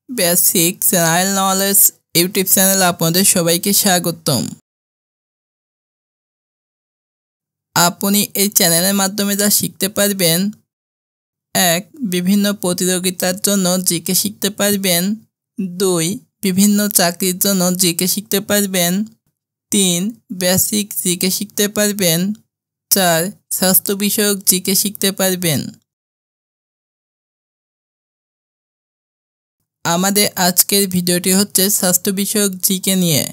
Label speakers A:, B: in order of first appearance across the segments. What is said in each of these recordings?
A: Basic general knowledge YouTube চ্যানেলে আপনাদের সবাইকে স্বাগতম। আপনি এই চ্যানেলের মাধ্যমে যা শিখতে পারবেন: 1. বিভিন্ন প্রতিযোগিতার জন্য জিকে শিখতে পারবেন। 2. বিভিন্ন চাকরির জন্য জিকে শিখতে পারবেন। 3. বেসিক জিকে শিখতে পারবেন। 4. স্বাস্থ্য বিষয়ক জিকে শিখতে পারবেন। আমাদের আজকের ভিডিওটি হচ্ছে স্বাস্থ্য বিষয়ক জিকে নিয়ে।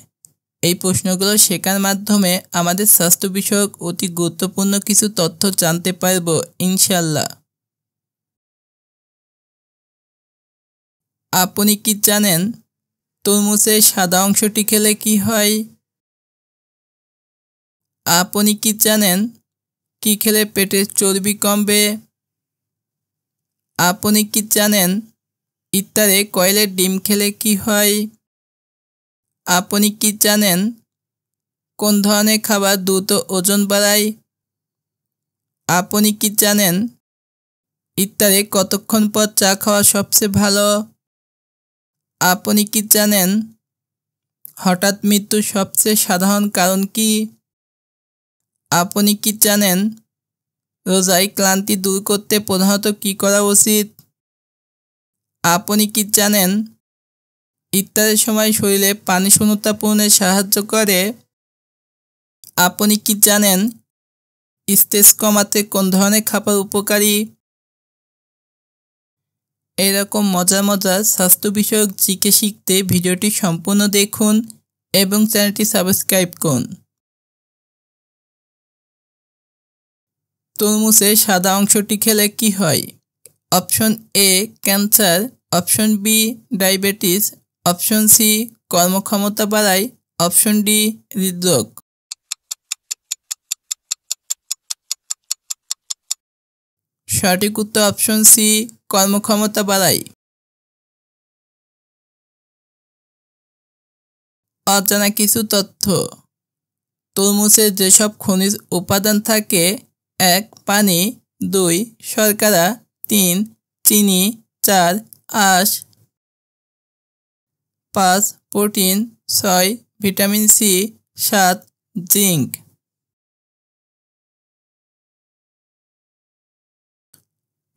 A: এই প্রশ্নগুলো শেখার মাধ্যমে আমাদের স্বাস্থ্য বিষয়ক অতি গুরুত্বপূর্ণ কিছু তথ্য জানতে পারব ইনশাল্লাহ। আপনি কি জানেন তরমুজের সাদা অংশটি খেলে কি হয়? আপনি কি জানেন কি খেলে পেটের চর্বি কমবে? আপনি কি জানেন ইফতারে কয়লের ডিম খেলে কি হয়? আপনি কি জানেন কোন ধরনের খাবার দ্রুত ওজন বাড়ায়? আপনি কি জানেন ইফতারে কতক্ষণ পর চা খাওয়া সবচেয়ে ভালো? আপনি কি জানেন হঠাৎ মৃত্যুর সবচেয়ে সাধারণ কারণ কি? আপনি কি জানেন রোজায় ক্লান্তি দূর করতে প্রধানত কি করা উচিত? আপনি কি জানেন ইফতারের সময় শরীরে পানি শূন্যতা পূরণে সাহায্য করে? আপনি কি জানেন স্ট্রেস কমাতে কোন ধরনের খাবার উপকারী? এরকম মজার স্বাস্থ্য বিষয়ক জিকে শিখতে ভিডিওটি সম্পূর্ণ দেখুন এবং চ্যানেলটি সাবস্ক্রাইব করুন। তরমুজের সাদা অংশটি খেলে কি হয়? Option A cancer, option B diabetes, option C কর্মক্ষমতা বাড়ায়, অপশন ডি হৃদরোগ। সঠিক উত্তর অপশন সি কর্মক্ষমতা বাড়ায়। অজানা কিছু তথ্য: তরমুজে যেসব খনিজ উপাদান থাকে: 1. পানি, 2. শর্করা, 3. চিনি, 4. আঁশ, 5. প্রোটিন, 6. Vitamin C, 7. জিঙ্ক।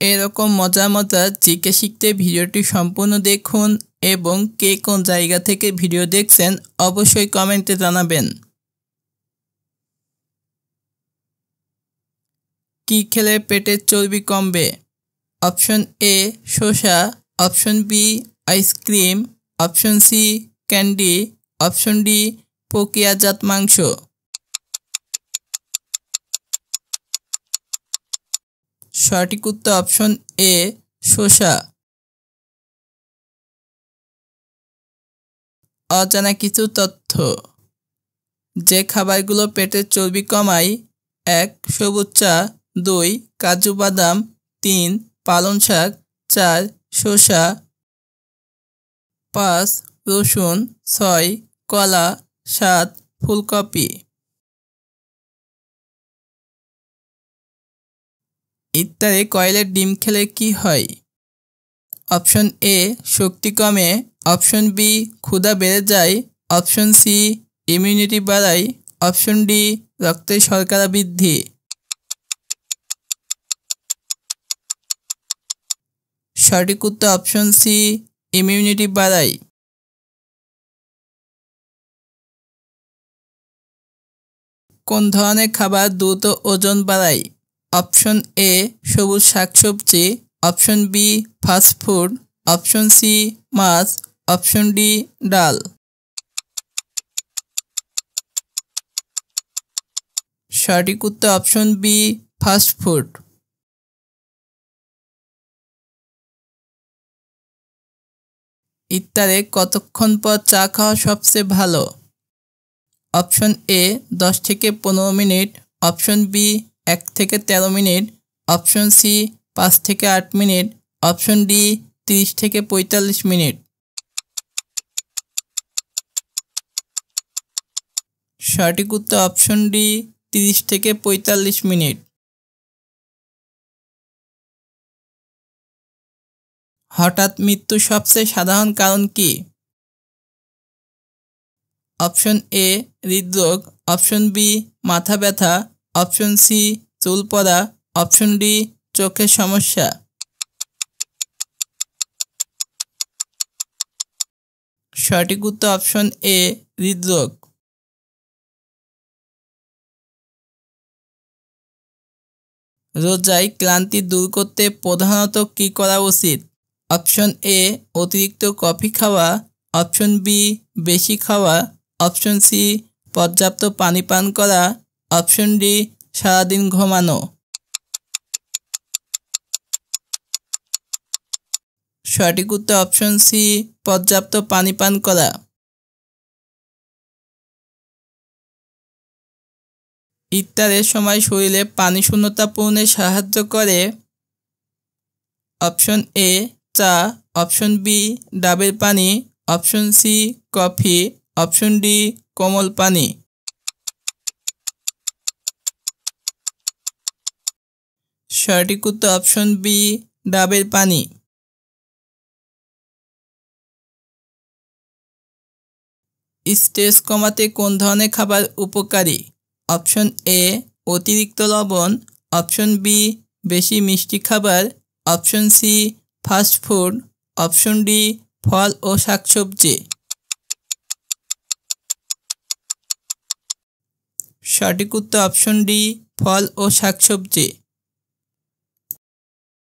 A: এরকম মজার জিকে শিখতে ভিডিওটি সম্পূর্ণ দেখুন এবং কে কোন জায়গা থেকে ভিডিও দেখছেন অবশ্যই কমেন্টে জানাবেন। কি খেলে পেটের চর্বি কমবে? অপশন এ শসা, option B ice cream, option C candy, option D প্রক্রিয়াজাত মাংস। সঠিক উত্তর অপশন এ শসা। অজানা কিছু তথ্য: যে খাবারগুলো পেটের চর্বি কমায়: 1. সবুজ চা, 2. কাজু বাদাম, 3. পালং শাক, 4. শসা, 5. রসুন, 6. কলা, 7. ফুলকপি। ইফতারে কয়লের ডিম খেলে কি হয়? অপশন এ শক্তি কমে, অপশন বি ক্ষুধা বেড়ে যায়, অপশন সি ইমিউনিটি বাড়ায়, অপশন ডি রক্তে শর্করা বৃদ্ধি। সঠিক উত্তর অপশন সি ইমিউনিটি বাড়ায়। কোন ধরনের খাবার দ্রুত ওজন বাড়ায়? অপশন এ সবুজ শাকসবজি, option B fast food, option C মাছ, অপশন ডি ডাল। সঠিক উত্তর অপশন বি ফাস্টফুড। ইফতারে কতক্ষণ পর চা খাওয়া সবচেয়ে ভালো? অপশন এ 10 থেকে 15 মিনিট, অপশন বি 1 থেকে 13 মিনিট, অপশন সি 5 থেকে 8 মিনিট, অপশন ডি 30 থেকে 45 মিনিট। সঠিক উত্তর অপশন ডি 30 থেকে 45 মিনিট। হঠাৎ মৃত্যুর সবচেয়ে সাধারণ কারণ কি? অপশন এ হৃদরোগ, অপশন বি মাথা ব্যথা, অপশন সি চুল পড়া, অপশন ডি চোখের সমস্যা। সঠিক উত্তর অপশন এ হৃদরোগ। রোজায় ক্লান্তি দূর করতে প্রধানত কী করা উচিত? অপশন এ অতিরিক্ত কফি খাওয়া, অপশন বি বেশি খাওয়া, অপশন সি পর্যাপ্ত পানি পান করা, অপশন ডি সারাদিন ঘুমানো। সঠিক উত্তর অপশন সি পর্যাপ্ত পানি পান করা। ইফতারের সময় শরীরে পানি শূন্যতা পূরণে সাহায্য করে। অপশন এ চা, অপশন বি ডাবের পানি, option C coffee, option D কোমল পানি। সঠিক উত্তর অপশন বি ডাবের পানি। স্ট্রেস কমাতে কোন ধরনের খাবার উপকারী? অপশন এ অতিরিক্ত লবণ, অপশন বি বেশি মিষ্টি খাবার, option C fast food, option D ফল ও শাকসবজি। সঠিক উত্তর অপশন ডি ফল ও শাকসবজি।